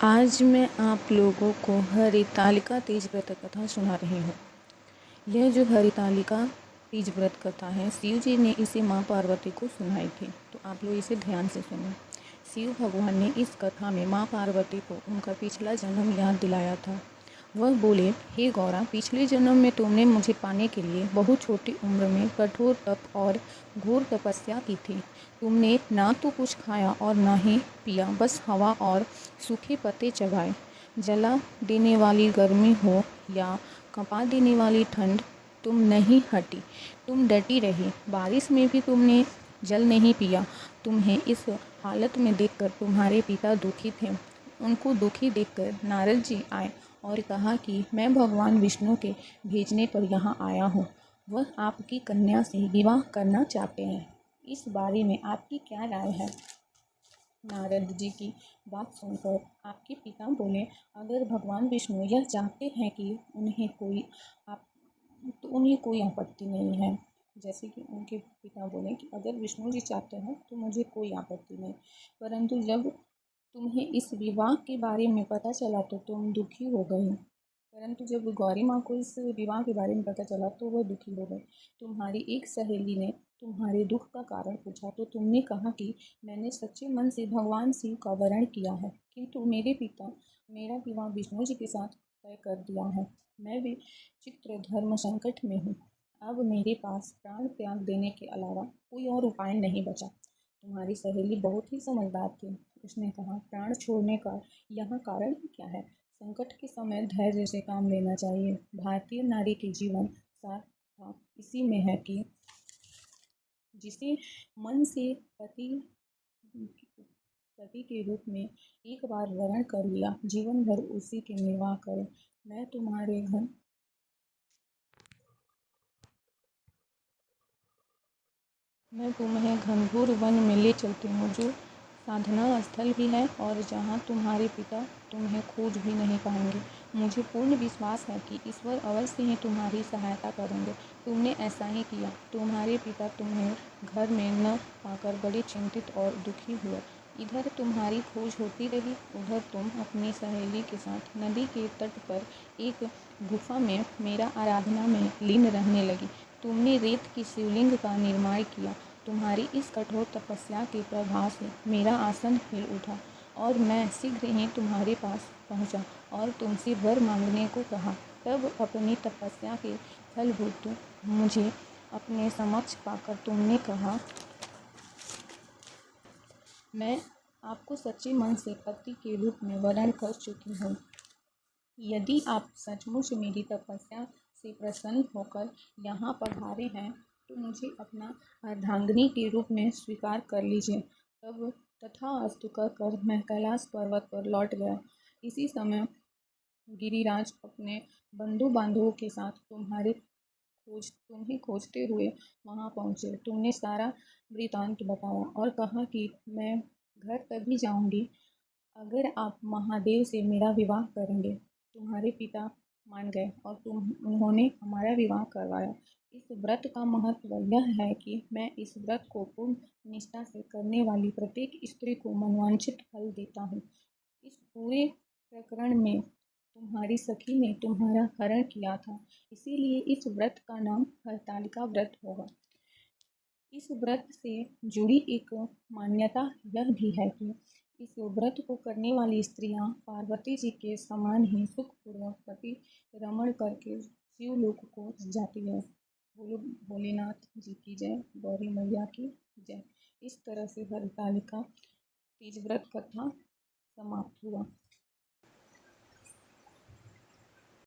आज मैं आप लोगों को हरितालिका तीज व्रत कथा सुना रही हूँ। यह जो हरितालिका तीज व्रत कथा है, शिव जी ने इसे माँ पार्वती को सुनाई थी, तो आप लोग इसे ध्यान से सुनो। शिव भगवान ने इस कथा में माँ पार्वती को उनका पिछला जन्म याद दिलाया था। वह बोले, हे गौरा, पिछले जन्म में तुमने मुझे पाने के लिए बहुत छोटी उम्र में कठोर तप और घोर तपस्या की थी। तुमने ना तो कुछ खाया और ना ही पिया, बस हवा और सूखे पत्ते चबाए। जला देने वाली गर्मी हो या कँपा देने वाली ठंड, तुम नहीं हटी, तुम डटी रही। बारिश में भी तुमने जल नहीं पिया। तुम्हें इस हालत में देखकर तुम्हारे पिता दुखी थे। उनको दुखी देखकर नारद जी आए और कहा कि मैं भगवान विष्णु के भेजने पर यहाँ आया हूँ। वह आपकी कन्या से विवाह करना चाहते हैं। इस बारे में आपकी क्या राय है? नारद जी की बात सुनकर आपके पिता बोले, अगर भगवान विष्णु यह चाहते हैं कि उन्हें कोई आपत्ति नहीं है। जैसे कि उनके पिता बोले कि अगर विष्णु जी चाहते हैं तो मुझे कोई आपत्ति नहीं, परंतु जब तुम्हें इस विवाह के बारे में पता चला तो तुम दुखी हो गई। परंतु जब गौरी माँ को इस विवाह के बारे में पता चला तो वह दुखी हो गई। तुम्हारी एक सहेली ने तुम्हारे दुख का कारण पूछा तो तुमने कहा कि मैंने सच्चे मन से भगवान शिव का वरण किया है, किंतु मेरे पिता मेरा विवाह विष्णु जी के साथ तय कर दिया है। मैं भी चित्र धर्म संकट में हूँ। अब मेरे पास प्राण त्याग देने के अलावा कोई और उपाय नहीं बचा। तुम्हारी सहेली बहुत ही समझदार थी। उसने कहा, प्राण छोड़ने का यहाँ कारण क्या है? संकट के समय धैर्य से काम लेना चाहिए। भारतीय नारी के जीवन सार्थक इसी में है कि जिसे मन से पति के रूप में एक बार वरण कर लिया, जीवन भर उसी के निर्वाह करे। मैं तुम्हें घनघोर वन में ले चलती हूँ, जो साधना स्थल भी है और जहाँ तुम्हारे पिता तुम्हें खोज भी नहीं पाएंगे। मुझे पूर्ण विश्वास है कि ईश्वर अवश्य ही तुम्हारी सहायता करेंगे। तुमने ऐसा ही किया। तुम्हारे पिता तुम्हें घर में न पाकर बड़े चिंतित और दुखी हुए। इधर तुम्हारी खोज होती रही, उधर तुम अपनी सहेली के साथ नदी के तट पर एक गुफा में मेरा आराधना में लीन रहने लगी। तुमने रेत की शिवलिंग का निर्माण किया। तुम्हारी इस कठोर तपस्या के प्रभाव से मेरा आसन हिल उठा और मैं शीघ्र ही तुम्हारे पास पहुंचा और तुमसे वर मांगने को कहा। तब अपनी तपस्या के फलभूत मुझे अपने समक्ष पाकर तुमने कहा, मैं आपको सच्चे मन से पति के रूप में वरण कर चुकी हूँ। यदि आप सचमुच मेरी तपस्या से प्रसन्न होकर यहाँ पधारे हैं तो मुझे अपना अर्धांगिनी के रूप में स्वीकार कर लीजिए। तब तथास्तु कहकर मैं कैलाश पर्वत पर लौट गया। इसी समय गिरिराज अपने बंधु बांधवों के साथ तुम्हें खोजते हुए वहाँ पहुँचे। तुमने सारा वृतांत बताया और कहा कि मैं घर तभी जाऊँगी अगर आप महादेव से मेरा विवाह करेंगे। तुम्हारे पिता मान गए और उन्होंने हमारा विवाह करवाया। इस व्रत का महत्व यह है कि मैं इस व्रत को पूर्ण निष्ठा से करने वाली प्रत्येक स्त्री को मनवांछित फल देता हूँ। इस पूरे प्रकरण में तुम्हारी सखी ने तुम्हारा हरण किया था, इसीलिए इस व्रत का नाम हरतालिका व्रत होगा। इस व्रत से जुड़ी एक मान्यता यह भी है कि इस व्रत को करने वाली स्त्रियां पार्वती जी के समान ही सुखपूर्वक पति रमण करके शिवलोक को जाती है। बोलो भोलेनाथ जी की जय, गौरी मैया की जय। इस तरह से हरतालिका तीज व्रत कथा समाप्त हुआ।